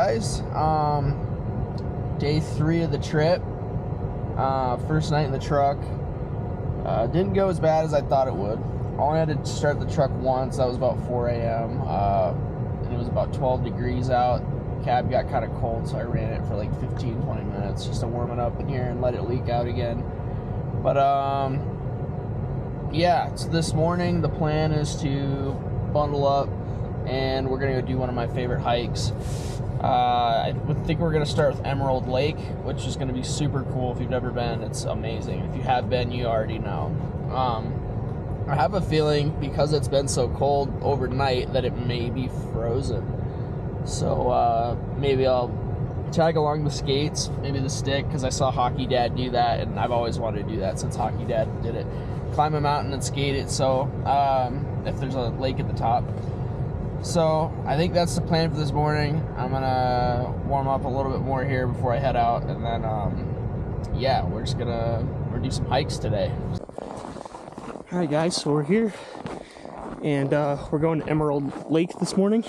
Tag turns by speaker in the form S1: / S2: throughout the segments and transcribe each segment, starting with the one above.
S1: guys. Day 3 of the trip. First night in the truck. Didn't go as bad as I thought it would. Only had to start the truck once. That was about 4 a.m. And it was about 12 degrees out. Cab got kind of cold, so I ran it for like 15-20 minutes just to warm it up in here and let it leak out again. But yeah, so this morning the plan is to bundle up and we're gonna go do one of my favorite hikes. I think we're gonna start with Emerald Lake, which is gonna be super cool. If you've never been, it's amazing. If you have been, you already know. I have a feeling because it's been so cold overnight that it may be frozen. So maybe I'll tag along the skates, maybe the stick, because I saw Hockey Dad do that, and I've always wanted to do that since Hockey Dad did it. Climb a mountain and skate it, so if there's a lake at the top. So I think that's the plan for this morning. I'm gonna warm up a little bit more here before I head out, and then yeah, we're gonna do some hikes today.
S2: All right, guys, so we're here, and we're going to Emerald Lake this morning.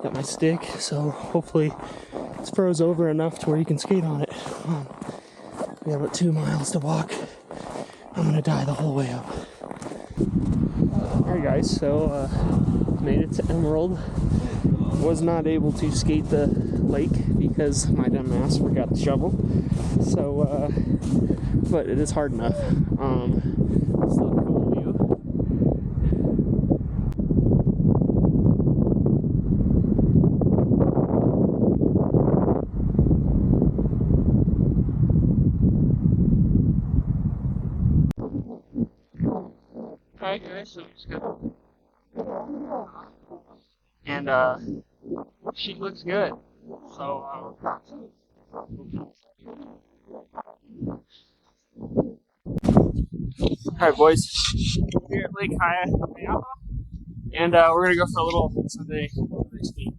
S2: Got my stick, so hopefully it's froze over enough to where you can skate on it. We have about 2 miles to walk. I'm gonna die the whole way up. Alright guys, so made it to Emerald. Was not able to skate the lake because my dumb ass forgot the shovel. So, but it is hard enough. Still a cool view. Alright guys, so I'm just gonna... And she looks good. So alright boys, we're here at Lake Haiyaha, and we're gonna go for a little Sunday skate.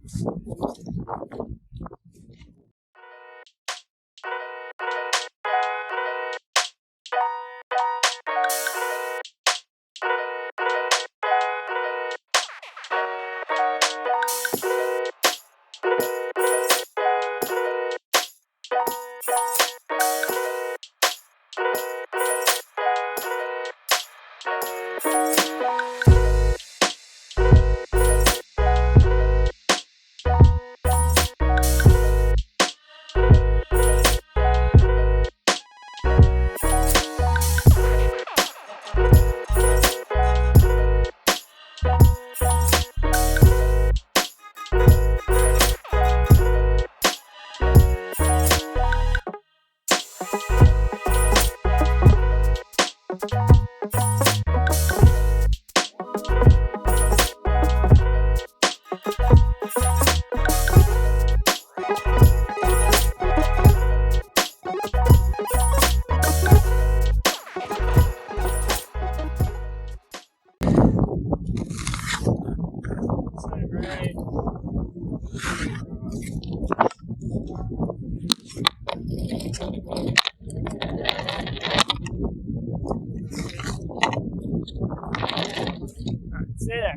S2: Stay there.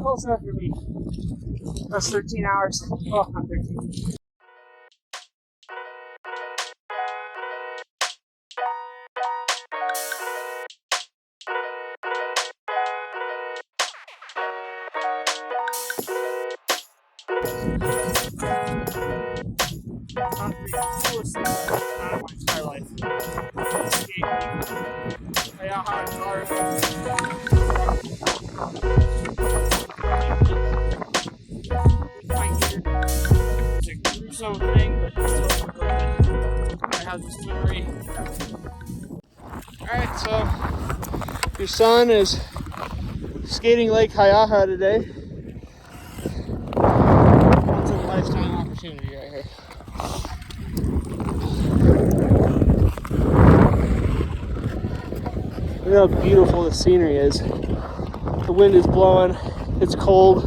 S2: Close enough for me. That's 13 hours. Oh, not 13. Honestly, the coolest thing out of my entire life. Skating. Haiyaha, it's a gruesome thing, but it's totally worth it. I have this memory. Alright, so your son is skating Lake Haiyaha today. Once in a lifetime opportunity right here. Look how beautiful the scenery is. The wind is blowing. It's cold.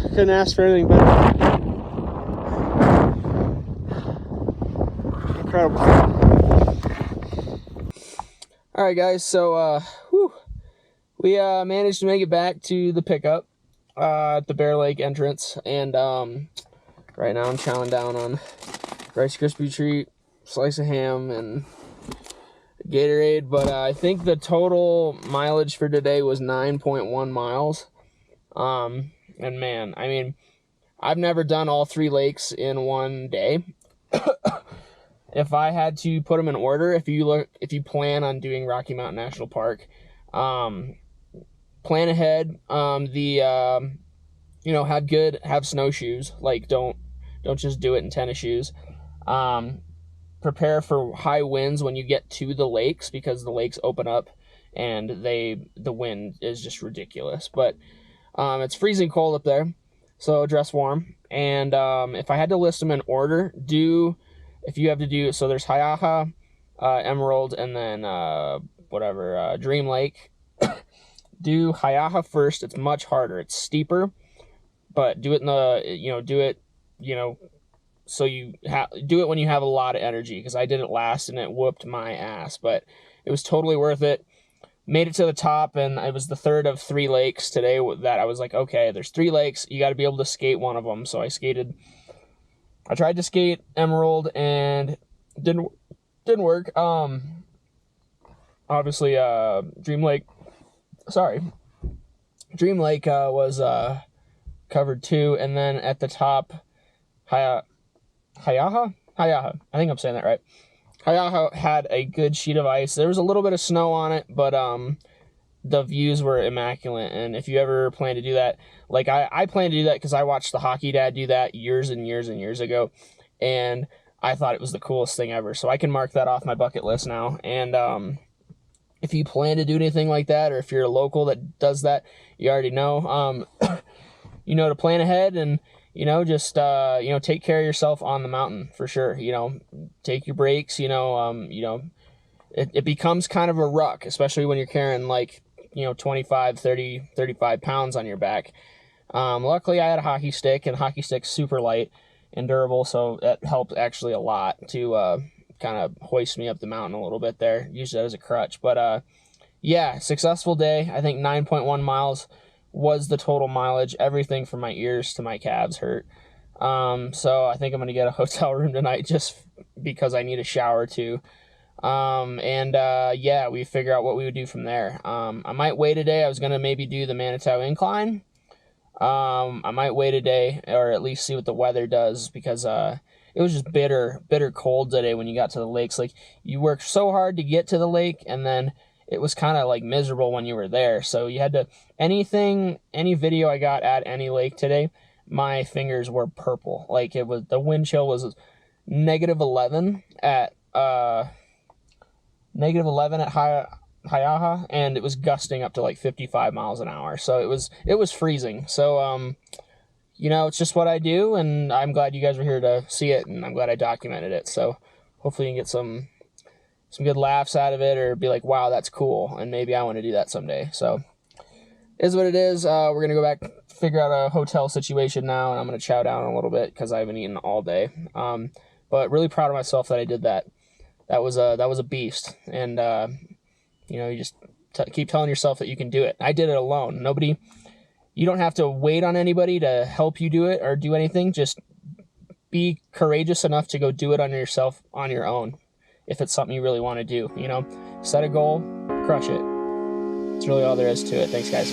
S2: Couldn't ask for anything better. Incredible.
S1: All right, guys. So, we managed to make it back to the pickup at the Bear Lake entrance, and right now I'm chowing down on Rice Krispie treat, slice of ham, and Gatorade. But I think the total mileage for today was 9.1 miles. And man, I mean, I've never done all 3 lakes in one day. If I had to put them in order, if you plan on doing Rocky Mountain National Park, plan ahead. Have snowshoes. Like, don't just do it in tennis shoes. Prepare for high winds when you get to the lakes, because the lakes open up and the wind is just ridiculous. But it's freezing cold up there, so dress warm. And if I had to list them in order, if you have to do, so there's Haiyaha, Emerald, and then Dream Lake. Do Haiyaha first. It's much harder. It's steeper, but do it so you do it when you have a lot of energy, because I did it last and it whooped my ass, but it was totally worth it. Made it to the top, and it was the third of 3 lakes today that I was like, okay, there's 3 lakes. You got to be able to skate one of them. So I tried to skate Emerald, and didn't work. Obviously, Dream Lake was covered too, and then at the top, Haiyaha. I think I'm saying that right. Haiyaha had a good sheet of ice. There was a little bit of snow on it, but the views were immaculate. And if you ever plan to do that, like I plan to do that because I watched the hockey dad do that years and years and years ago, and I thought it was the coolest thing ever. So I can mark that off my bucket list now. And if you plan to do anything like that, or if you're a local that does that, you already know, to plan ahead and, just, take care of yourself on the mountain for sure. Take your breaks, it becomes kind of a ruck, especially when you're carrying 25, 30, 35 pounds on your back. Luckily I had a hockey stick, and hockey stick's super light and durable. So it helped actually a lot to, kind of hoist me up the mountain a little bit there. Use that as a crutch. But successful day. I think 9.1 miles was the total mileage. Everything from my ears to my calves hurt. So I think I'm gonna get a hotel room tonight just because I need a shower too. We figure out what we would do from there. I might wait a day. I was gonna maybe do the Manitou Incline. I might wait a day, or at least see what the weather does, because it was just bitter cold today when you got to the lakes. Like, you worked so hard to get to the lake, and then it was kind of like miserable when you were there. So you had to, any video I got at any lake today, my fingers were purple. Like, the wind chill was -11 at Haiyaha, and it was gusting up to like 55 miles an hour. So it was freezing. So, it's just what I do, and I'm glad you guys were here to see it, and I'm glad I documented it. So hopefully you can get some good laughs out of it, or be like, wow, that's cool, and maybe I want to do that someday. So is what it is. We're going to go back, figure out a hotel situation now, and I'm going to chow down a little bit because I haven't eaten all day. But really proud of myself that I did that. That was a beast. And, you just keep telling yourself that you can do it. I did it alone. You don't have to wait on anybody to help you do it or do anything. Just be courageous enough to go do it on your own. If it's something you really want to do, set a goal, crush it. That's really all there is to it. Thanks, guys.